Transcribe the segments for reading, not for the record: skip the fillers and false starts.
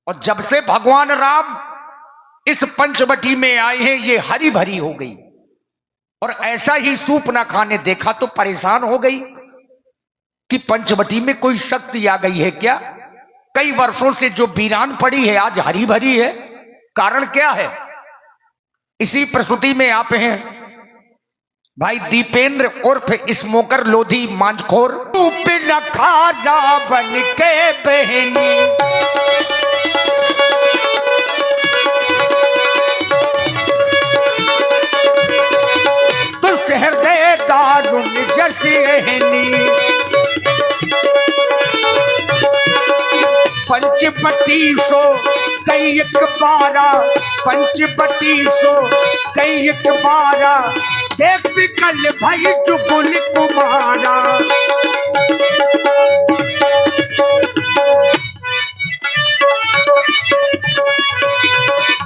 और जब से भगवान राम इस पंचवटी में आए हैं ये हरी भरी हो गई। और ऐसा ही सूप ना खाने देखा तो परेशान हो गई कि पंचवटी में कोई शक्ति आ गई है क्या। कई वर्षों से जो वीरान पड़ी है आज हरी भरी है, कारण क्या है। इसी प्रस्तुति में आप हैं भाई दीपेंद्र उर्फ स्मोकर लोधी मांझखोर। सूप न खाना बन के बहनी, दुष्ट हृदय दारुण जशनी, पंचवटी सो कई एक बारा, पंचवटी सो कई एक बारा, देख विकल भाई जुगुल कुमारा।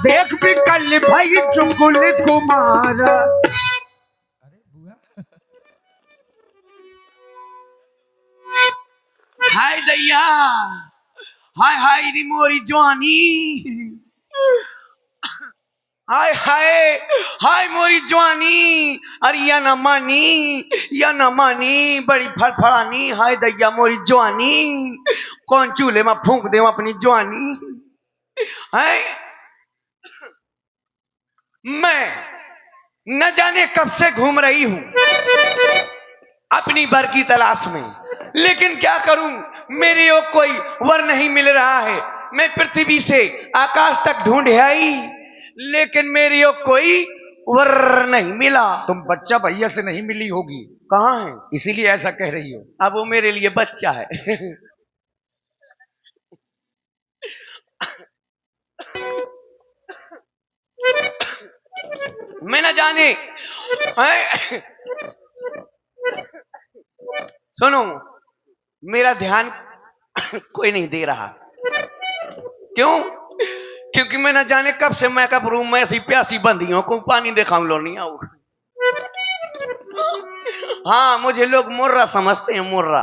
देख विकल भाई जुगुल कुमारा। हाय दैया, हाय हाय री मोरी जवानी, हाय हाय हाय मोरी जवानी। अरे या न मानी बड़ी फड़फड़ानी। हाय दैया मोरी जवानी, कौन चूल्हे में फूंक दे अपनी जवानी है। मैं न जाने कब से घूम रही हूं अपनी वर की तलाश में, लेकिन क्या करूं मेरे को कोई वर नहीं मिल रहा है। मैं पृथ्वी से आकाश तक ढूंढ आई लेकिन मेरे को कोई वर नहीं मिला। तुम बच्चा भैया से नहीं मिली होगी, कहाँ है इसीलिए ऐसा कह रही हो। अब वो मेरे लिए बच्चा है। मैं न जाने सुनो मेरा ध्यान कोई नहीं दे रहा। क्यों? क्योंकि मैं न जाने कब से मैं कब रूम में ऐसी प्यासी बंदी हूं को पानी दिखाऊं लो नहीं आऊ। हाँ मुझे लोग मुर्रा समझते हैं, मुर्रा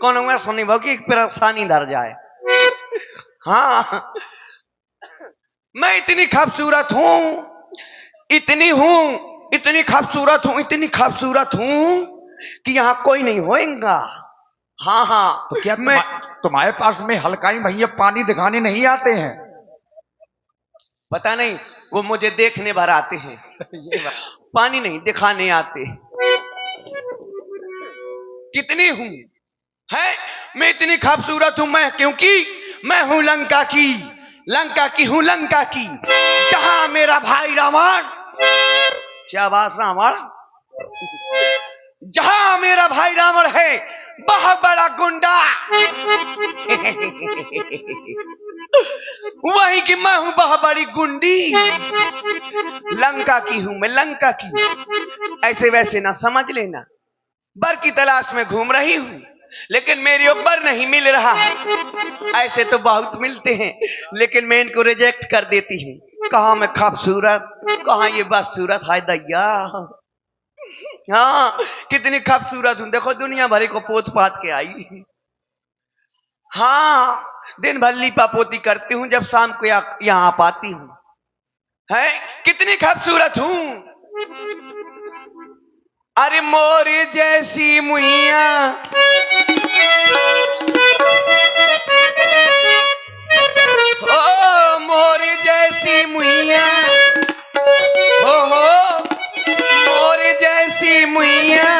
कौन मैं सुनी भाव की परेशानी धर जाए। हाँ मैं इतनी खूबसूरत हूं, इतनी खूबसूरत हूं कि यहां कोई नहीं होएगा। हाँ हाँ तो क्या मैं तुम्हारे पास में हलकाई भैया पानी दिखाने नहीं आते हैं? पता नहीं, वो मुझे देखने भर आते हैं। पानी नहीं दिखाने आते। कितनी हूं है मैं, इतनी खूबसूरत हूं मैं, क्योंकि मैं हूं लंका की हूं लंका की, जहां मेरा भाई रावण, शाबाश रावण, जहां मेरा भाई रावण है बहुत बड़ा गुंडा। वही कि मैं हूं बहुत बड़ी गुंडी। लंका की हूं मैं, लंका की। ऐसे वैसे ना समझ लेना। बर की तलाश में घूम रही हूं लेकिन मेरे ऊपर नहीं मिल रहा। ऐसे तो बहुत मिलते हैं लेकिन मैं इनको रिजेक्ट कर देती हूँ। कहाँ मैं खूबसूरत, कहाँ ये बदसूरत। हाय दैया, हाँ कितनी खूबसूरत हूं, देखो दुनिया भरी को पोत पात के आई। हाँ दिन भर लीपा पोती करती हूँ, जब शाम को यहाँ पाती हूँ। है कितनी खूबसूरत हूं। अरे मोर जैसी मुइया, ओ मोर जैसी मुइया, हो मोर जैसी मुइया,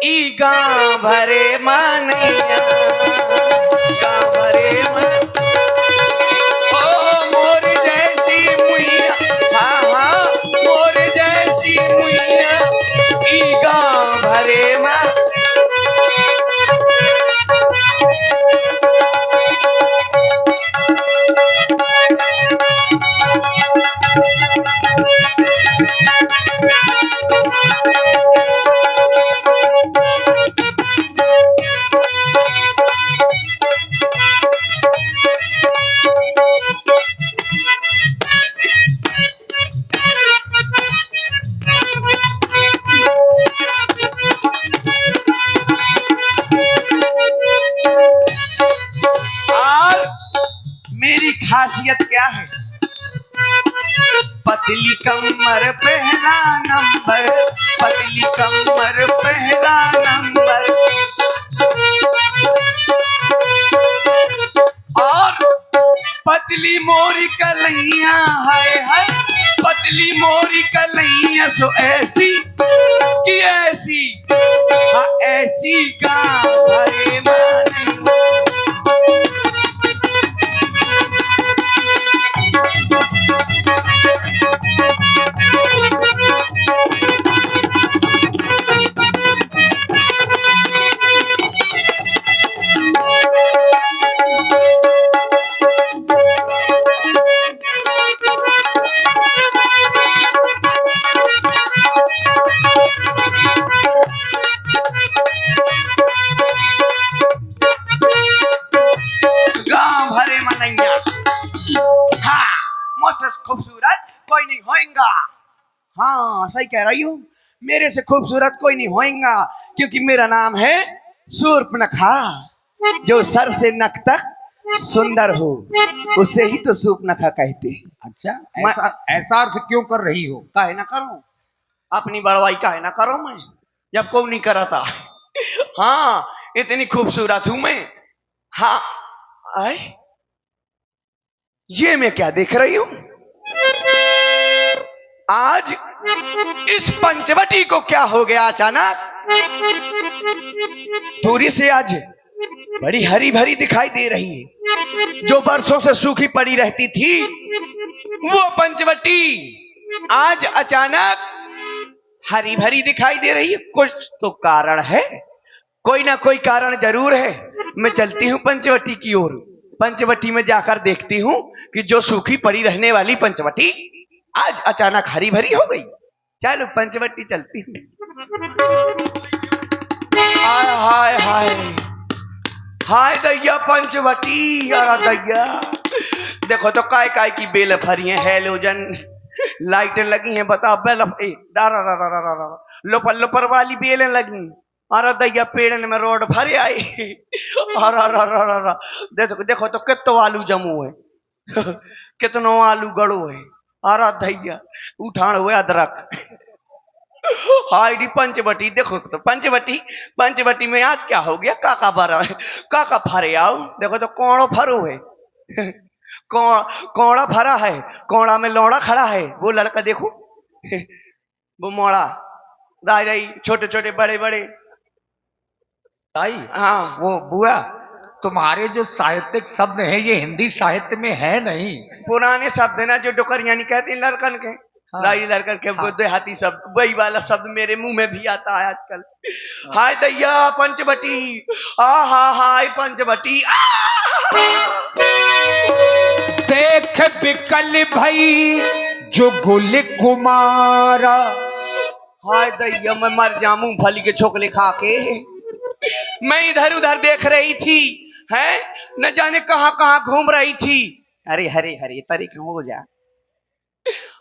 ई गांव भरे मानैया, गांव भरे मन, ओ मोर जैसी मुइया, हाँ हाँ मोर जैसी मुइया, ई गांव भरे मन। मेरी खासियत क्या है? पतली कमर पहला नंबर, पतली कमर पहला नंबर। और पतली मोरी कलैया, हाय हाय, पतली मोरी कलैया सो ऐसी कि ऐसी, हाँ ऐसी गाँव भरे माने। गाँव भरे मनैया, हाँ मुझसे खूबसूरत कोई नहीं होएगा। हाँ सही कह रही हूँ, मेरे से खूबसूरत कोई नहीं होएगा, क्योंकि मेरा नाम है शूर्पणखा, जो सर से नख तक सुंदर हो, उसे ही तो शूर्पणखा कहते हैं। अच्छा, ऐसा ऐसा अर्थ क्यों कर रही हो? काहे ना करूं, अपनी बड़वाई काहे ना करूं मैं, जब को नहीं करा था। हाँ इतनी खूबसूरत हूं मैं। हाँ आए, ये मैं क्या देख रही हूं? आज इस पंचवटी को क्या हो गया अचानक? दूरी से आज बड़ी हरी भरी दिखाई दे रही है। जो बरसों से सूखी पड़ी रहती थी वो पंचवटी आज अचानक हरी भरी दिखाई दे रही है। कुछ तो कारण है, कोई ना कोई कारण जरूर है। मैं चलती हूँ पंचवटी की ओर। पंचवटी में जाकर देखती हूँ कि जो सूखी पड़ी रहने वाली पंचवटी आज अचानक हरी भरी हो गई। चलो पंचवटी चलती हूँ। हाय हाय हाय हाय दैया पंचवटी, यार दैया देखो तो काय काय की बेल फरी है, हेलोजन लाइटें लगी हैं, बता बेल लोपर लोपर वाली बेलें लगी। अरे दैया पेड़न में रोड भरे आए। अरे देखो देखो तो कितो आलू जमू है, कितनो आलू गड़ो है। अरे दैया उठान हुए अदरक। हाय दी पंचवटी, देखो तो पंचवटी, पंचवटी में आज क्या हो गया? काका भरा है, काका फरे आओ, देखो तो कौड़ो फरो है। कौड़ा भरा है, कौड़ा में लौड़ा खड़ा है। वो लड़का देखो, वो मोड़ा राई राई, छोटे छोटे बड़े बड़े। ताई, हाँ वो बुआ, तुम्हारे जो साहित्यिक शब्द हैं ये हिंदी साहित्य में है नहीं। पुराने शब्द है ना, जो डोकरिया नहीं कहते लड़कन के। हाँ, राई लड़कन के हाँ। देहाती शब्द, वही वाला शब्द मेरे मुंह में भी आता है आजकल। हाय दैया पंचवटी, आ हा हाय पंचवटी। देख बिकल भई जो गुल कुमारा। हाय दैया मैं मर जा मूंगफली के छोकले खा के। मैं इधर उधर देख रही थी, है न जाने कहां कहां घूम रही थी। अरे हरे हरे तरीके हो जा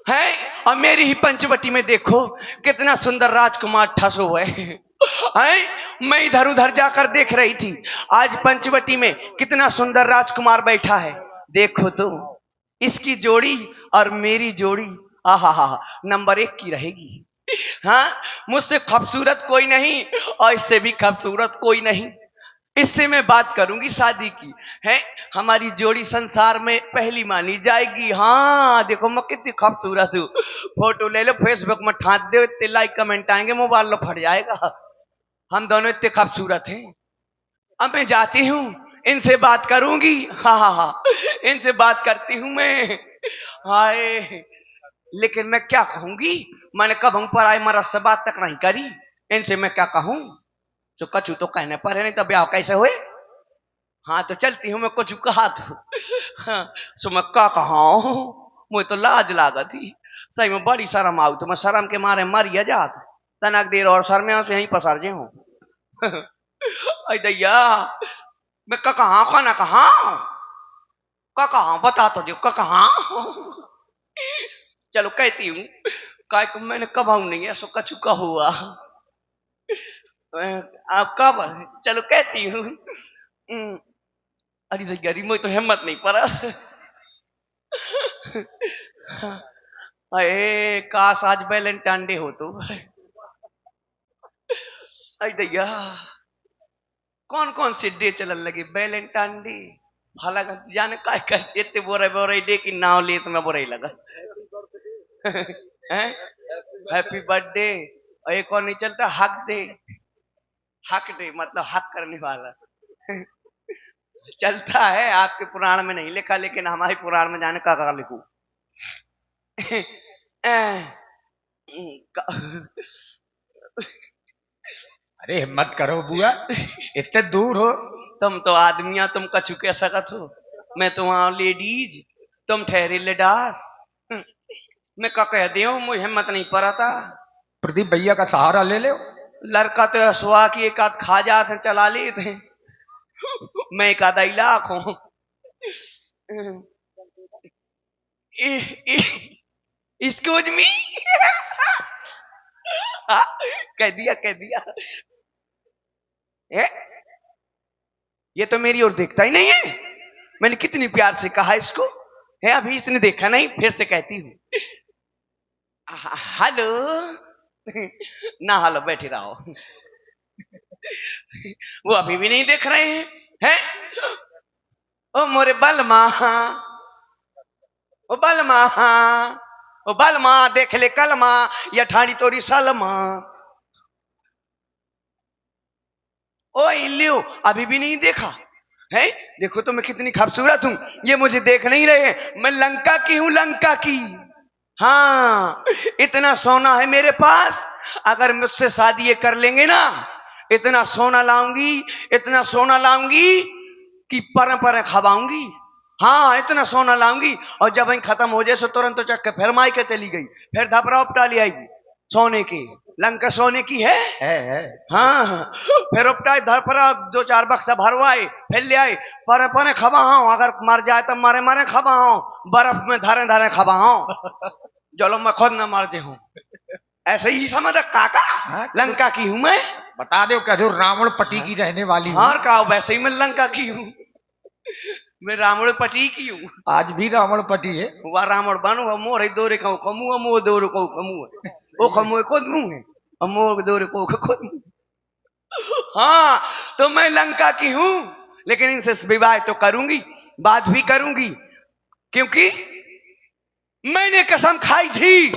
है। और मेरी ही पंचवटी में देखो कितना सुंदर राजकुमार ठस हुए है। मैं इधर उधर जाकर देख रही थी, आज पंचवटी में कितना सुंदर राजकुमार बैठा है। देखो तो इसकी जोड़ी और मेरी जोड़ी आहा हा नंबर 1 की रहेगी। हाँ मुझसे खूबसूरत कोई नहीं और इससे भी खूबसूरत कोई नहीं। इससे मैं बात करूंगी शादी की, है हमारी जोड़ी संसार में पहली मानी जाएगी। हाँ देखो मैं कितनी खूबसूरत हूँ, फोटो ले लो फेसबुक में ठाक दो, इतने लाइक कमेंट आएंगे मोबाइल लो फट जाएगा। हम दोनों इतने खूबसूरत हैं। अब मैं जाती हूँ, इनसे बात करूंगी। हाँ हाँ हाँ इनसे बात करती हूँ मैं। हाय लेकिन मैं क्या कहूंगी, मैंने कब हम पर आए मरद से बात तक नहीं करी। इनसे मैं क्या कहूं, जो कछु तो कहने पर है, नहीं तो ब्याह कैसे हुए। हाँ तो चलती हूँ मैं, कुछ कहा तो हाँ, सो मैं क्या कहा, मुझे तो लाज लागत थी सही में, बड़ी शर्म आऊ। तो मैं शर्म के मारे मर जात तनक देर और शर्म से यहीं पसर जे हूँ। दैया मैं का कहा खाना कहा का कहा बता तो जो का कहा। चलो कहती हूँ, काय को मैंने कब आऊ नहीं ऐसा कछु का हुआ। आप कब, चलो कहती हूँ। अरे दैया मुझे तो हिम्मत नहीं पड़ा। अरे काश आज वैलेंटाइन डे हो तो। अरे दैया कौन कौन से डे चलन लगे, वैलेंटाइन डे भला जाने का इतने बोरे बोरे डे की नाव ले तो मैं बोरा ही लगा। हैप्पी बर्थडे, और एक और नहीं चलता हक डे। हक डे मतलब हक करने वाला। चलता है, आपके पुराण में नहीं लिखा, लेकिन हमारे पुराण में जाने का लिखू। अरे हिम्मत करो बुआ, इतने दूर हो। तुम तो आदमिया, तुम कछु कह सकत हो, मैं तो वहां लेडीज, तुम ठहरे लेडास। मैं का कह दियो, मुझे हिम्मत नहीं पड़ा था। प्रदीप भैया का सहारा ले लो। लड़का तो हसुआ की एक आध खा जाते चला लेते, मैं एक आधा इलाक हूं। Excuse me. कह दिया कह दिया। ये तो मेरी ओर देखता ही नहीं है। मैंने कितनी प्यार से कहा इसको, है अभी इसने देखा नहीं, फिर से कहती हूँ हेलो। ना हेलो, बैठे रहो। वो अभी भी नहीं देख रहे हैं? ओ मोरे बलमा, ओ बलमा, ओ बलमा देख ले कलमा, या ठाणी तोरी सलमा। ओ इल्लू अभी भी नहीं देखा है? देखो तो मैं कितनी खूबसूरत हूं, ये मुझे देख नहीं रहे। मैं लंका की हूं, लंका की। हाँ, इतना सोना है मेरे पास, अगर मुझसे शादी ये कर लेंगे ना, इतना सोना लाऊंगी, इतना सोना लाऊंगी कि पर खवाऊंगी। हाँ, इतना सोना लाऊंगी, और जब वहीं खत्म हो जाए सो तुरंत तो चक्कर फिर माई के चली गई, फिर धपरा उपटा ले आएगी सोने की। लंका सोने की है। हाँ, फिर उपटाए धरफरा 2-4 बक्सा भरवाए, फिर ले आए, पर खवाओ, अगर मर जाए तो मारे मारे खवाओ, बर्फ में धारे धारे खवाओ, चलो मैं खुद न मर जाऊं। ऐसे ही समझ काका, लंका की हूं मैं। बता दो कहो रावण पट्टी की रहने वाली हूं। और कहा वैसे ही मैं लंका की हूं, मैं रावण पटी की हूँ। आज भी रावण पटी है। वह रावण बनो मोर दौरे कहूँ खमू, मोह दौरे कहूँ खमू, वो खमू खुद मुंह है, और मोर दौरे कहूँ खुद मुंह। हाँ, तो मैं लंका की हूं, लेकिन इनसे विवाह तो करूंगी, बात भी करूंगी, क्योंकि मैंने कसम खाई थी।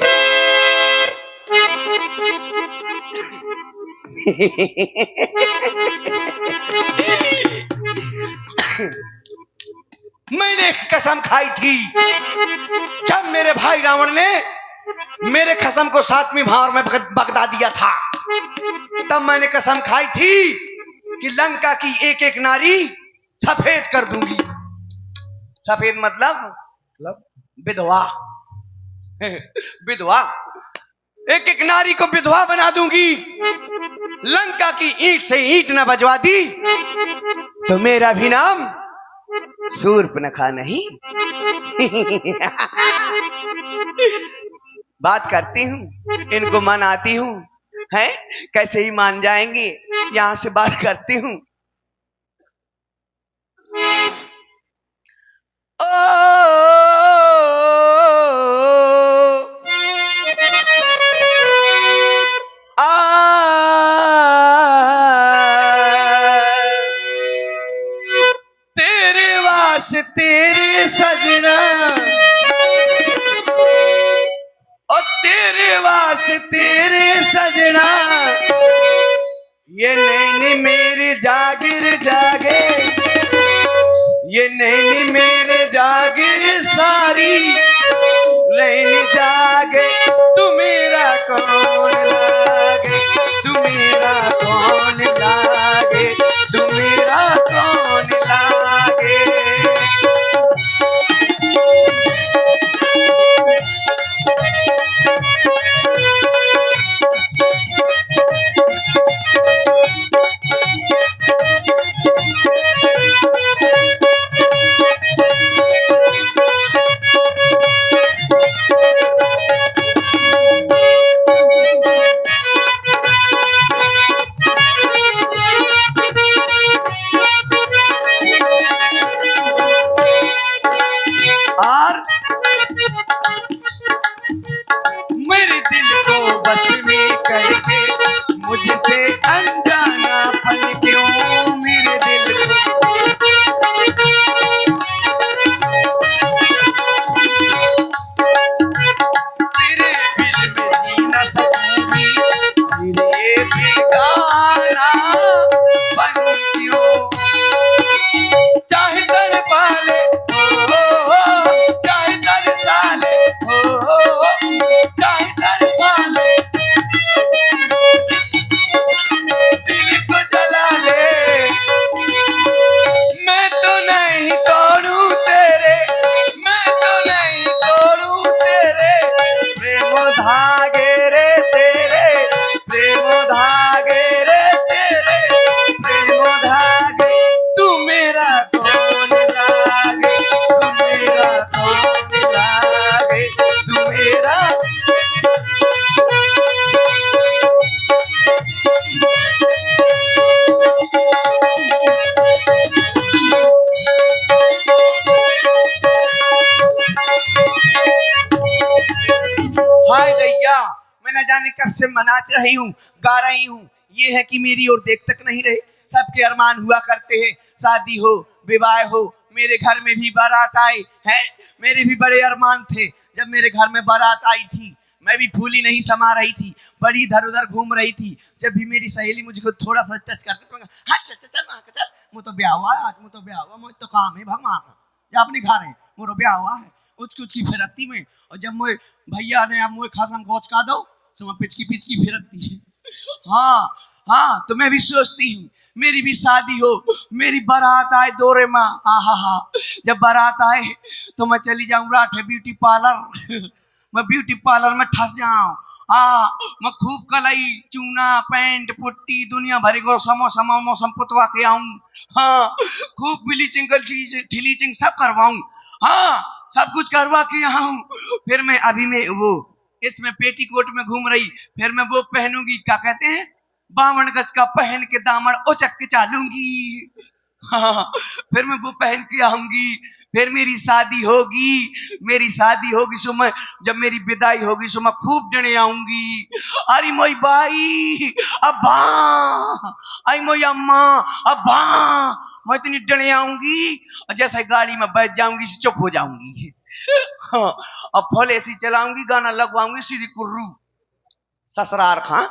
मैंने कसम खाई थी, जब मेरे भाई रावण ने मेरे कसम को 7वीं भार में बगदा दिया था, तब मैंने कसम खाई थी कि लंका की एक एक नारी सफेद कर दूंगी। सफेद मतलब विधवा। विधवा, एक एक नारी को विधवा बना दूंगी। लंका की ईंट से ईंट न बजवा दी तो मेरा भी नाम शूर्पणखा नहीं। बात करती हूँ, इनको मनाती हूँ, है कैसे ही मान जाएंगे। यहां से बात करती हूँ। तेरे वास्ते तेरे सजना, और तेरे वास्ते तेरे सजना, ये नैनी मेरी जागिर जागे, ये नैनी मेरे जागिर सारी, नैनी जागे तू मेरा कौन लागे, तू मेरा कौन लागे, तू मेरा कौन लागे। जाने कब से नाच रही हूँ, गा रही हूँ। ये है कि मेरी ओर देख तक नहीं रहे। सबके अरमान हुआ करते हैं, शादी हो, विवाह हो। मेरे घर में भी बारात आई है। मेरे भी बड़े अरमान थे। जब मेरे घर में बारात आई थी, मैं भी फूली नहीं समा रही थी, बड़ी इधर उधर घूम रही थी। जब भी मेरी सहेली मुझको थोड़ा सा टच करती तो हाँ चल चल चल वहां चल, मुझे तो ब्याह हुआ है आज, मुझे तो ब्याह हुआ, मुझे तो काम है भगवान या अपने घर है, मुझे ब्याह हुआ है। उसकी फिरती में, और जब मुझे भैया ने अब मुझे खासम को का दो तो मैं पिचकी पिचकी फिरती है। हाँ हाँ, तो मैं भी सोचती हूँ मेरी भी शादी हो, मेरी बारात आए दोरे माँ, आहा हा। जब बारात आए तो मैं चली जाऊं राठे ब्यूटी पार्लर। मैं ब्यूटी पार्लर में ठस जाऊं। मैं खूब कलाई, चूना, पैंट, पुट्टी, दुनिया भरी को समोसा मौसम पुतवा के आऊं। हाँ, खूब ब्लीचिंग ढीलीचिंग सब करवाऊं। हाँ, सब कुछ करवा के आऊं। फिर मैं अभी मैं वो इसमें पेटीकोट में घूम रही, फिर मैं वो पहनूंगी, क्या कहते हैं, 52 गज का पहन के दामन उचक के चालूंगी। हाँ, फिर मैं वो पहन के आऊंगी। फिर मेरी शादी होगी, मेरी शादी होगी सो मैं, जब मेरी विदाई होगी सो मैं खूब जने आऊंगी। अरे मोई बाई अब्बा, आई मोई अम्मा अब्बा, मैं इतनी डने आऊंगी, और जैसे गाड़ी में बैठ जाऊंगी चुप हो जाऊंगी। हाँ, अब फल ऐसी चलाऊंगी, गाना लगवाऊंगी सीधी कुर्रू ससुराल खां।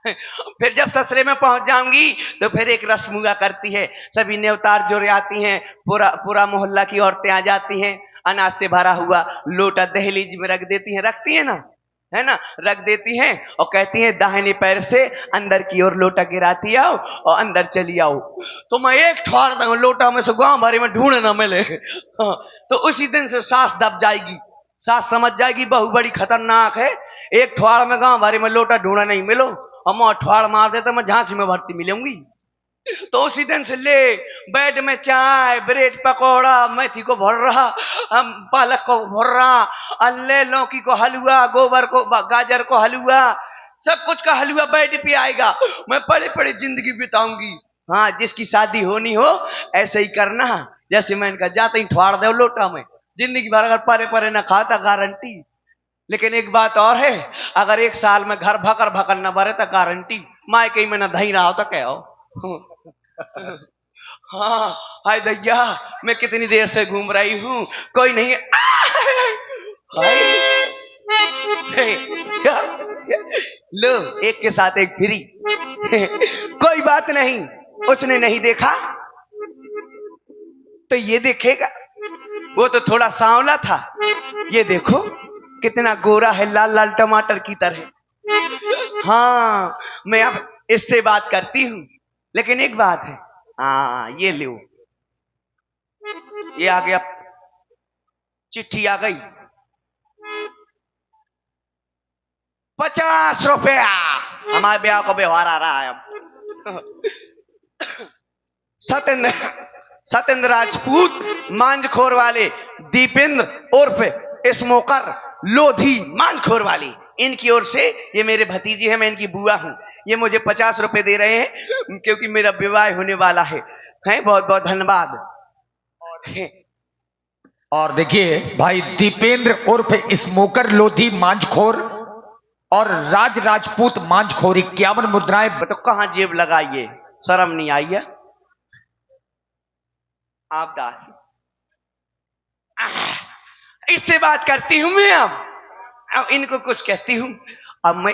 फिर जब ससुरे में पहुंच जाऊंगी तो फिर एक रस्म हुआ करती है, सभी नेवतार जोड़े आती हैं, पूरा पूरा मोहल्ला की औरतें आ जाती हैं, अनाज से भरा हुआ लोटा दहलीज में रख देती हैं, रखती है ना, है ना, रख देती हैं और कहती हैं दाहिने पैर से अंदर की ओर लोटा गिराती आओ और अंदर चली आओ। तो मैं एक ठोड़ दूं लोटा में से, गांव भरे में ढूंढ ना मिले। तो उसी दिन से सास दब जाएगी, सास समझ जाएगी बहू बड़ी खतरनाक है। एक ठोड़ में गांव भरे में लोटा ढूंढा नहीं मिलो, और मैं ठोड़ मार देता मैं झांसी में भर्ती मिलूंगी। तो उसी दिन से ले बेड में चाय, ब्रेड पकौड़ा, मेथी को भर रहा, पालक को भर रहा, अल्ले लौकी को हलवा, गोबर को गाजर को हलवा, सब कुछ का हलवा बेड पे आएगा। मैं बड़े बड़े जिंदगी बिताऊंगी। हाँ, जिसकी शादी होनी हो ऐसे ही करना, जैसे मैं इनका जाते ही ठोड़ दे लोटा में, जिंदगी भर अगर परे परे न खाता गारंटी। लेकिन एक बात और है, अगर एक साल में घर भकर भकर न भरे तो गारंटी माय कहीं में न धई रहा हो तो क्या हो। हाँ, हाय दैया, मैं कितनी देर से घूम रही हूँ, कोई नहीं। लो, एक के साथ एक फ्री। कोई बात नहीं, उसने नहीं देखा तो ये देखेगा। वो तो थोड़ा सांवला था, ये देखो कितना गोरा है, लाल लाल टमाटर की तरह। हाँ, मैं अब इससे बात करती हूँ, लेकिन एक बात है। हाँ, ये लो, ये आ गया, चिट्ठी आ गई, 50 रुपया। हमारे ब्याह को व्यवहार आ रहा है अब। सत्येंद्र राजपूत मांझखोर वाले दीपेंद्र उर्फ स्मोकर लोधी मांझखोर वाली, इनकी ओर से, ये मेरे भतीजे हैं, मैं इनकी बुआ हूं। ये मुझे 50 रुपए दे रहे हैं क्योंकि मेरा विवाह होने वाला है। बहुत बहुत धन्यवाद। और देखिए भाई, दीपेंद्र उर्फ स्मोकर लोधी मांझखोर और राज राजपूत मांझखोर 51 मुद्राएं। तो कहां जेब लगाइए, शर्म नहीं आई है आप दास। इससे बात करती हूं मैं अब इनको कुछ कहती हूं। अब मैं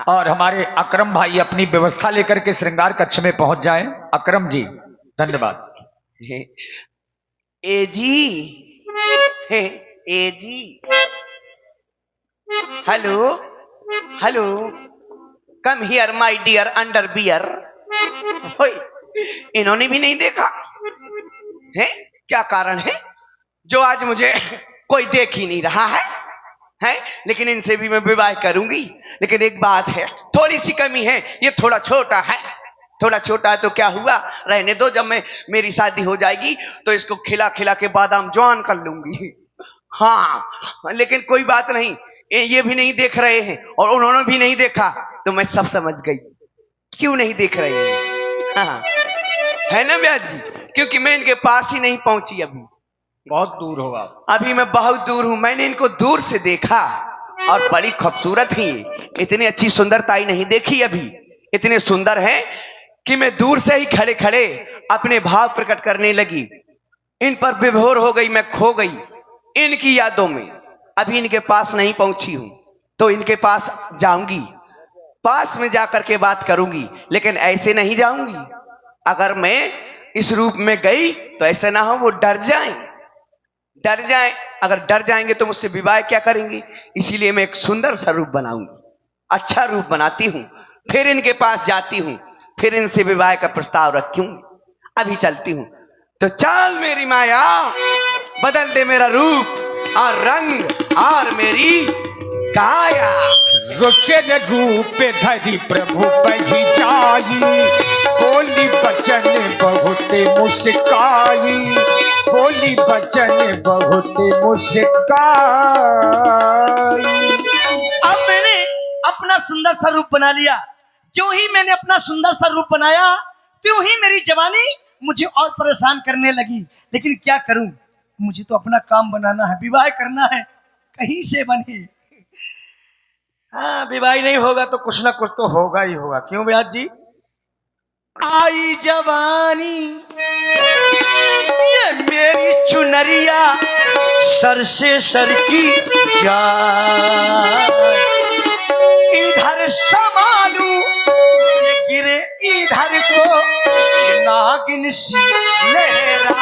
और हमारे अकरम भाई अपनी व्यवस्था लेकर के श्रृंगार कक्ष में पहुंच जाएं। अकरम जी, धन्यवाद। ए जी, ए जी, hello hello, come here my dear under beer. इन्होंने भी नहीं देखा है, क्या कारण है जो आज मुझे कोई देख ही नहीं रहा है? लेकिन इनसे भी मैं विवाह करूंगी। लेकिन एक बात है, थोड़ी सी कमी है, ये थोड़ा छोटा है। थोड़ा छोटा है तो क्या हुआ, रहने दो, जब मैं मेरी शादी हो जाएगी तो इसको खिला खिला के बादाम जवान कर लूंगी। हाँ, लेकिन कोई बात नहीं, ये भी नहीं देख रहे हैं और उन्होंने भी नहीं देखा, तो मैं सब समझ गई क्यों नहीं देख रहे हैं। हाँ, है ना ब्याज जी, क्योंकि मैं इनके पास ही नहीं पहुंची। अभी बहुत दूर हो आप। अभी मैं बहुत दूर हूं, मैंने इनको दूर से देखा। और बड़ी खूबसूरत ही है। इतनी अच्छी सुंदरताई नहीं देखी अभी। इतने सुंदर है कि मैं दूर से ही खड़े खड़े अपने भाव प्रकट करने लगी। इन पर विभोर हो गई, मैं खो गई इनकी यादों में। अभी इनके पास नहीं पहुंची हूं, तो इनके पास जाऊंगी, पास में जाकर के बात करूंगी। लेकिन ऐसे नहीं जाऊंगी। अगर मैं इस रूप में गई तो ऐसा ना हो वो डर जाएं, डर जाएं। अगर डर जाएंगे तो मुझसे विवाह क्या करेंगे। इसीलिए मैं एक सुंदर सा रूप बनाऊंगी, अच्छा रूप बनाती हूं, फिर इनके पास जाती हूं, फिर इनसे विवाह का प्रस्ताव रखूंगी। अभी चलती हूं। तो चल मेरी माया, बदल दे मेरा रूप और रंग और मेरी काया। रुचिर रूप धरि प्रभु बही जाई, बोली बचन बहुत मुस्काई, बोली बचन बहुत मुस्काई। अब मैंने अपना सुंदर सा रूप बना लिया। जो ही मैंने अपना सुंदर सा रूप बनाया, त्यों ही मेरी जवानी मुझे और परेशान करने लगी। लेकिन क्या करूं, मुझे तो अपना काम बनाना है, विवाह करना है, कहीं से बने। हाँ, विवाह नहीं होगा तो कुछ ना कुछ तो होगा ही होगा। क्यों ब्याज जी? आई जवानी ये मेरी चुनरिया सर से सर की जाए, इधर संभालू ये गिरे इधर को, ये नागिन सी लहरा।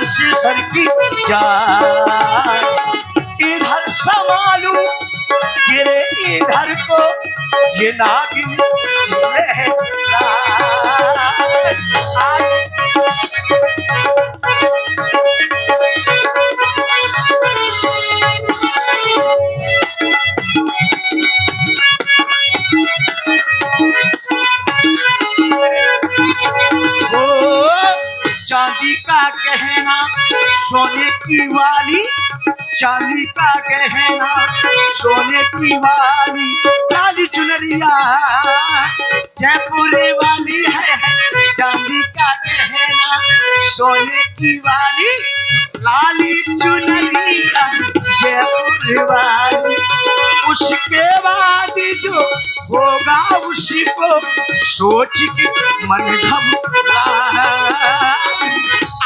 से सर की जाए, इधर संभालू गिरे इधर को, ये नागिन सी लहरा। चांदी का गहना सोने की वाली, चांदी का गहना सोने की वाली, काली चुनरिया जयपुर वाली है। चांदी का गहना सोने की वाली, लाली चुनरिया जयपुर वाली। उसके बाद जो होगा उसी को सोच के मन घबरा।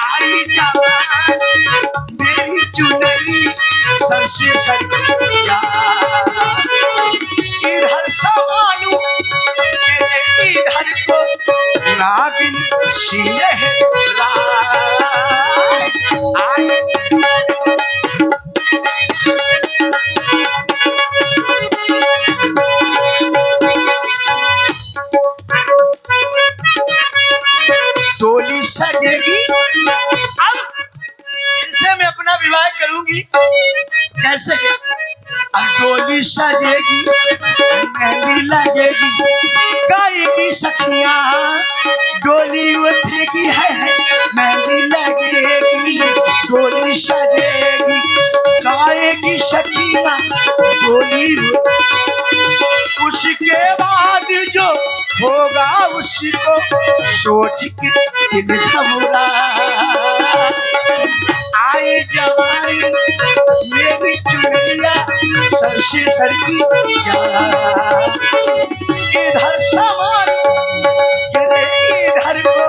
आई जवान मेरी चुनरी सर से सर की जाए, इधर संभालू इधर को, नागिन सी लहरा। डोली सजेगी, अब इनसे मैं अपना विवाह करूंगी कैसे? अब डोली सजेगी, मेहंदी लगेगी, गाएगी सखियां, डोली उठेगी है, मेहंदी लगेगी, डोली सजेगी, गाएगी सखियां, डोली। उसके बाद जो होगा उसी को सोच के दिल घबरा। आई जवानी मेरी चुनरिया सर से सर की जाए, इधर सवार इधर को,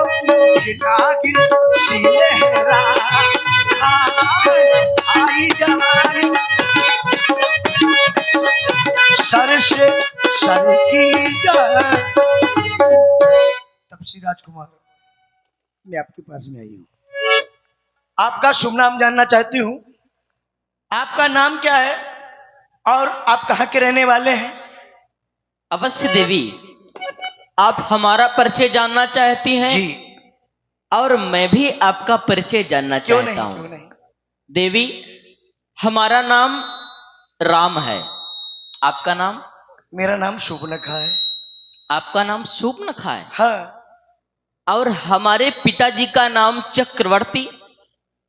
नागिन सी लहरा। आई जवानी सर से सर की जाए। तब श्री राजकुमार, मैं आपके पास में आई हूं। आपका शुभ नाम जानना चाहती हूं। आपका नाम क्या है और आप कहां के रहने वाले हैं? अवश्य देवी, आप हमारा परिचय जानना चाहती हैं जी। और मैं भी आपका परिचय जानना क्यों चाहता नहीं, हूं। क्यों नहीं। देवी, हमारा नाम राम है। आपका नाम? मेरा नाम शुभनखा है। आपका नाम शुभनखा है? हाँ। और हमारे पिताजी का नाम चक्रवर्ती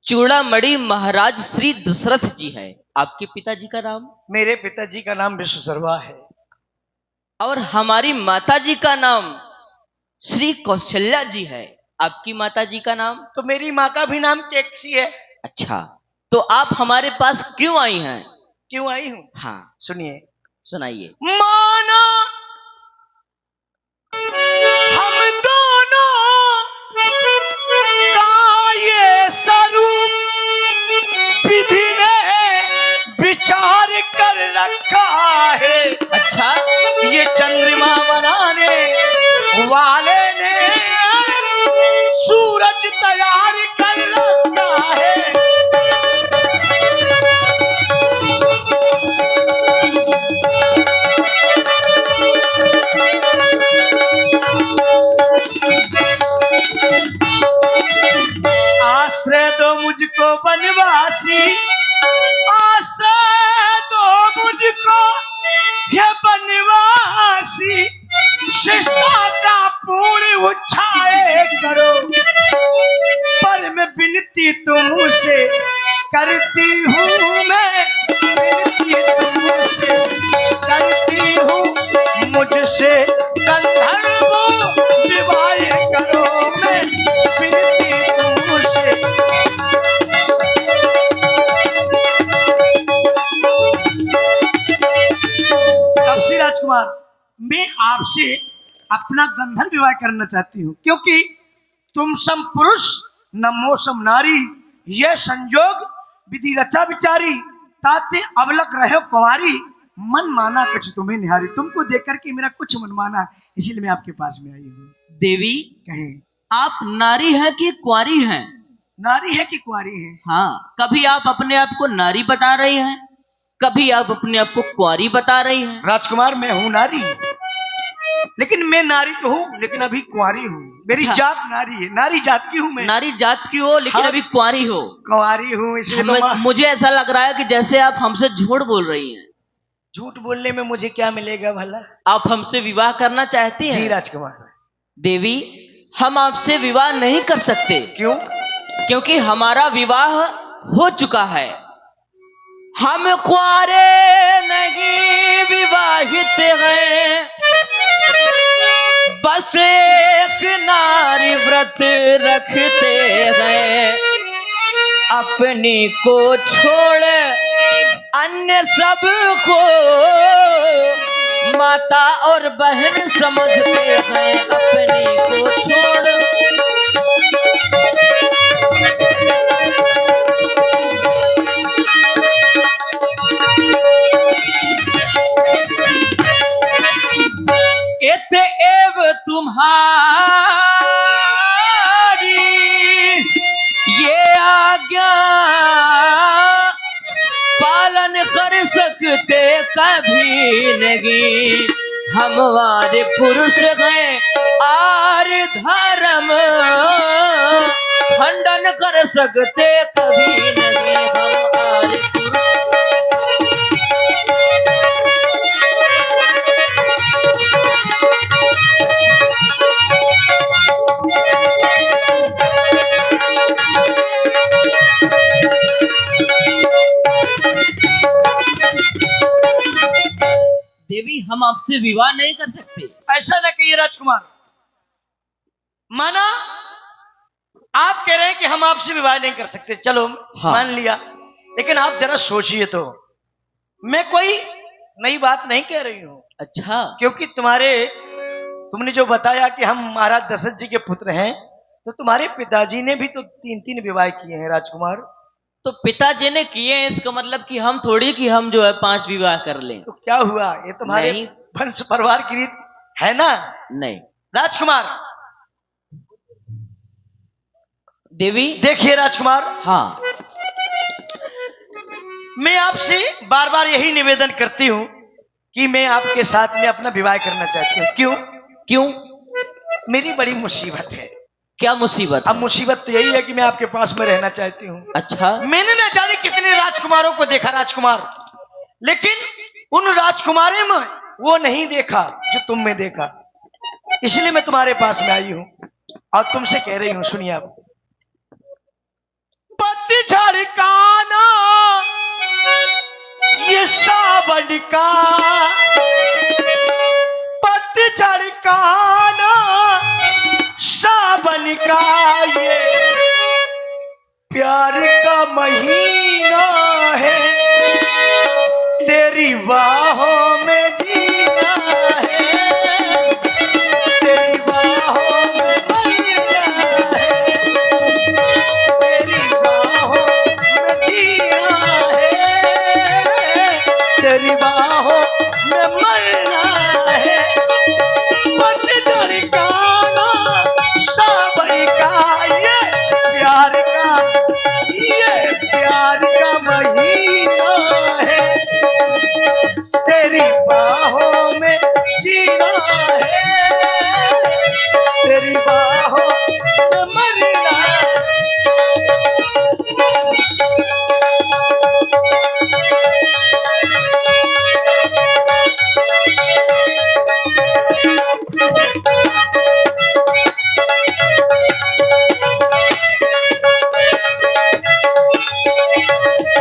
चूड़ामणि महाराज श्री दशरथ जी है। आपके पिताजी का नाम? मेरे पिताजी का नाम विश्वशर्मा है। और हमारी माताजी का नाम श्री कौशल्या जी है। आपकी माताजी का नाम? तो मेरी माँ का भी नाम केकसी है। अच्छा, तो आप हमारे पास क्यों आई हैं? क्यों आई हूँ? हाँ, सुनिए। सुनाइए। माना हम दोनों का ये स्वरूप विधि ने विचार कर रखा है। अच्छा, ये चंद्रमा बनाने वाले ने सूरज तैयार कर रखा है। आश्रय दो मुझको बनवासी, आश्रय दो मुझको ये बनवासी, शिष्टा का पूर्ण उछाए करो। पर मैं विनती तुमसे करती हूँ, मैं विनती तुमसे करती हूँ, मुझसे गंधर्व विवाह करो। मैं विनती तुमसे। तपसी राजकुमार, मैं आपसे अपना गंधर्व विवाह करना चाहती हूँ, क्योंकि तुम सम पुरुष नमो सम नारी, यह संयोग विधि रचा विचारी, ताते अवलक रहे कुंवारी, मन माना कुछ तुम्हें निहारी। तुमको देख करके मेरा कुछ मन माना, इसीलिए मैं आपके पास में आई हूँ। देवी, कहें। आप नारी हैं कि कुंवारी हैं? नारी है कि कुंवारी है? हाँ, कभी आप अपने आप को नारी बता रही हैं, कभी आप अपने आप को कुंवारी बता रही हैं। राजकुमार, मैं हूँ नारी, लेकिन मैं नारी तो हूँ, लेकिन अभी कुंवारी हूँ। मेरी अच्छा। जात नारी है, नारी जात की हूँ मैं। नारी जात की हो, लेकिन हाँ। अभी कुंवारी हो। कुंवारी हूँ, इसलिए तो मुझे ऐसा लग रहा है कि जैसे आप हमसे झूठ बोल रही हैं। झूठ बोलने में मुझे क्या मिलेगा भला? आप हमसे विवाह करना चाहती हैं? जी राजकुमार। देवी, हम आपसे विवाह नहीं कर सकते। क्यों? क्योंकि हमारा विवाह हो चुका है। हम कुंवारे नहीं विवाहित हैं, बस एक नारी व्रत रखते हैं। अपनी को छोड़ अन्य सब को माता और बहन समझते हैं। अपनी को छोड़ इत एव तुम्हारी ये आज्ञा पालन कर सकते कभी नहीं। हमारे पुरुष हैं आर धर्म खंडन कर सकते कभी नहीं। हमारे पुरुष देवी, हम आपसे विवाह नहीं कर सकते। ऐसा ना कहिए राजकुमार। माना आप कह रहे हैं कि हम आपसे विवाह नहीं कर सकते, चलो हाँ। मान लिया, लेकिन आप जरा सोचिए तो, मैं कोई नई बात नहीं कह रही हूँ। अच्छा, क्योंकि तुमने जो बताया कि हम महाराज दशरथ जी के पुत्र हैं, तो तुम्हारे पिताजी ने भी तो 3-3 विवाह किए हैं राजकुमार। तो पिताजी ने किए हैं, इसका मतलब कि हम थोड़ी कि हम जो है 5 विवाह कर लें। तो क्या हुआ, ये तुम्हारे नहीं। वंश परिवार की रीत है ना? नहीं राजकुमार। देवी, देखिए राजकुमार, हाँ, मैं आपसे बार बार यही निवेदन करती हूँ कि मैं आपके साथ में अपना विवाह करना चाहती हूँ। क्यों? क्यों? मेरी बड़ी मुसीबत है। क्या मुसीबत? अब मुसीबत तो यही है कि मैं आपके पास में रहना चाहती हूँ। अच्छा, मैंने न जाने कितने राजकुमारों को देखा राजकुमार, लेकिन उन राजकुमारों में वो नहीं देखा जो तुमने देखा, इसलिए मैं तुम्हारे पास में आई हूँ। और तुमसे कह रही हूं, सुनिए आप। पतझड़ का ना ये सावन का, पतझड़ का ना सावन का ये प्यार का महीना है, तेरी बाहों में जीना है, तेरी बाहों में मरना है, तेरी बाहों में जीना है, तेरी बाहों में मरना है। पतझड़ का ना सावन का ये प्यार का महीना है, तेरी बाहों में जीना है, तेरी बाहों में मरना है।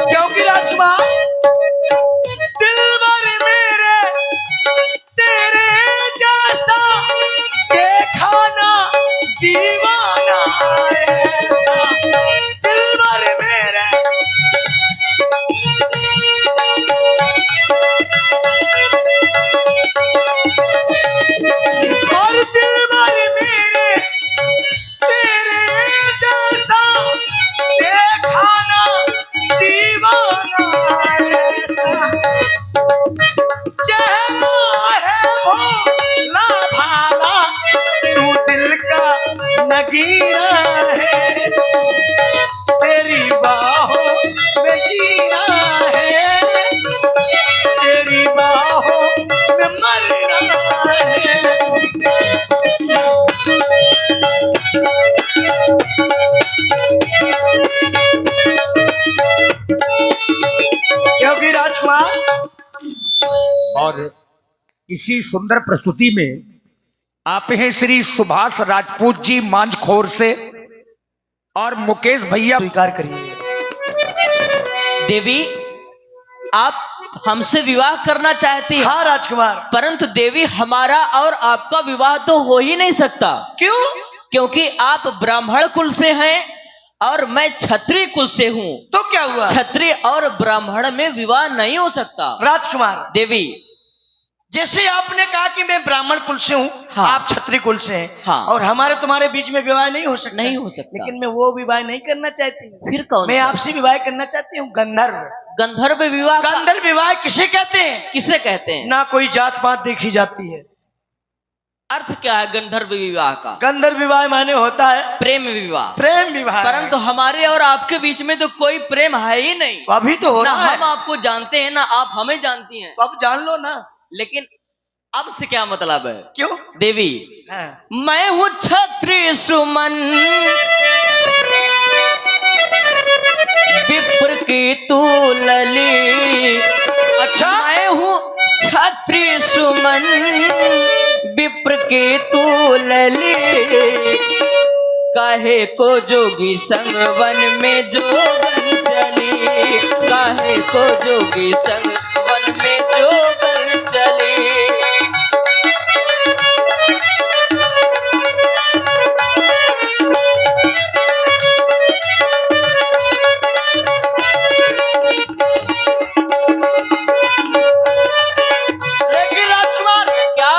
क्योंकि राजकुमार दिलबर मेरे तेरे जैसा देखा ना दीवाना ऐसा, दिलबर मेरे और दिलबर मेरे तेरे जैसा देखा ना दीवाना ऐसा, चेहरा है भोला भाला तू दिल का नगीना है, तेरी बाहों में जीना है, तेरी बाहों में मरना है। क्योंकि राजकुमार और इसी सुंदर प्रस्तुति में आप हैं श्री सुभाष राजपूत जी मांझखोर से, और मुकेश भैया स्वीकार करिए। देवी, आप हमसे विवाह करना चाहती हैं, हाँ राजकुमार। परंतु देवी हमारा और आपका विवाह तो हो ही नहीं सकता। क्यों? क्योंकि आप ब्राह्मण कुल से हैं और मैं क्षत्रिय कुल से हूँ। तो क्या हुआ? क्षत्रिय और ब्राह्मण में विवाह नहीं हो सकता। राजकुमार देवी, जैसे आपने कहा कि मैं ब्राह्मण कुल से हूँ, हाँ। आप क्षत्रिय कुल से हैं, हाँ। और हमारे तुम्हारे बीच में विवाह नहीं हो सकता। नहीं हो सकता। लेकिन मैं वो विवाह नहीं करना चाहती हूँ। फिर कौन मैं सा? आपसे विवाह करना चाहती हूँ, गंधर्व। गंधर्व विवाह? गंधर्व विवाह किसे कहते हैं? किसे कहते हैं? ना कोई जात पात देखी जाती है। अर्थ क्या है गंधर्व विवाह का? गंधर्व विवाह माने होता है प्रेम विवाह। प्रेम विवाह। परंतु हमारे और आपके बीच में तो कोई प्रेम है ही नहीं। तो अभी तो हो ना रहा है। हम आपको जानते हैं ना आप हमें जानती हैं। तो अब जान लो ना। लेकिन अब से क्या मतलब है? क्यों? देवी, हाँ। मैं हूँ क्षत्रिय सुमन, विप्र की तू लली। अच्छा, मैं हूँ क्षत्रिय सुमन, विप्र की तू लली। काहे को जोगी संग वन में जोगन चली, काहे को जोगी संग वन में जोगन चली। लेकिन राजकुमार क्या?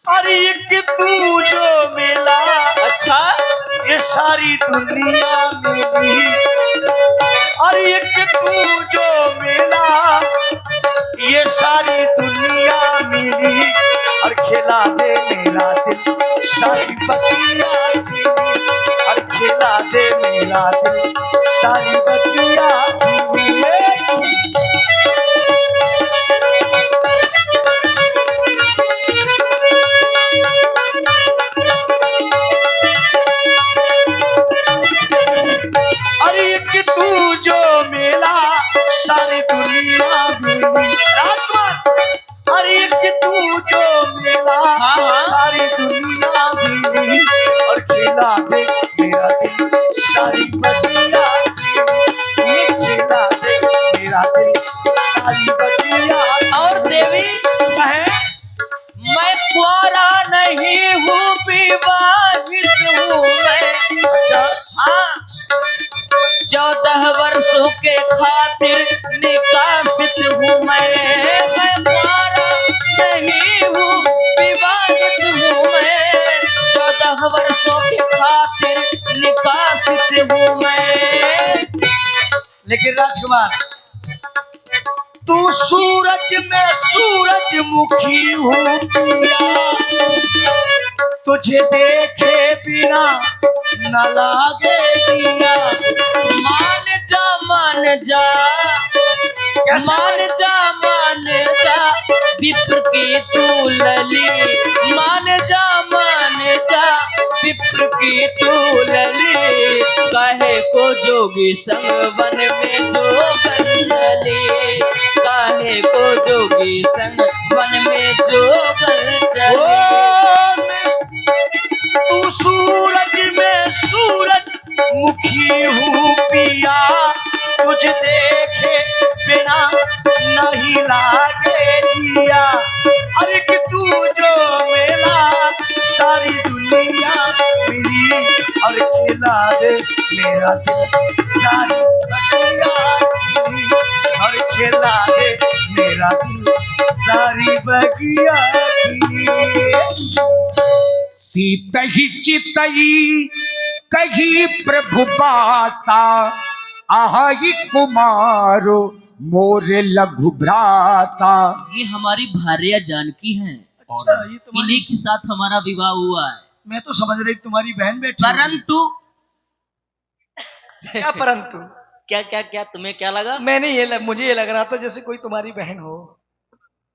अरे एक तू जो मिला, अच्छा, ये सारी दुनिया मिली। अरे एक तू जो मिला, ये सारी दुनिया मिली। और खिला दे मेरा दिल सारी बतिया खिली, और खिला दे मेरा दिल सारी बतिया खिली। अरे एक तू जो मिला, सारी दुनिया मिली। राजकुमार, अरे एक तू जो मिला, हाँ, हाँ। सारी दुनिया मिली। और खातिर निकासित हूँ मैं कुआरा नहीं हूँ, विवाहित हूँ मैं, 14 वर्षों के खातिर निकासित हूँ मैं। लेकिन राजकुमार, तू सूरज में सूरजमुखी हूँ पिया, तुझे देखे बिना न लागे जिया। मान जा मान जा, मान जा मान जा, विप्र की तू लली, मान जा विप्र की तू लली, काहे को जोगी संग वन में जोगन चली, काहे को जोगी संग वन में जोगन चली। तू सूरज में सूरजमुखी हूँ पिया, तुझे देखे बिना नहीं लागे जिया। अरे कि तू जो मेला सारी दुनिया मेरी, और खिला दे मेरा दिल सारी बगिया की, और खिला दे मेरा दिल सारी बगिया की। सीतही चितई कही प्रभु बाता, आही कुमारो मोरे लघु भ्राता। ये हमारी भार्या जानकी हैं, अच्छा, ये तुम्हारी, इन्हीं के साथ हमारा विवाह हुआ है। मैं तो समझ रही तुम्हारी बहन बैठी है। परंतु क्या परंतु? क्या क्या क्या तुम्हें क्या लगा? मुझे ये लग रहा था जैसे कोई तुम्हारी बहन हो।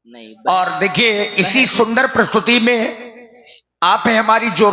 नहीं, और देखिए इसी सुंदर प्रस्तुति में आप है हमारी जो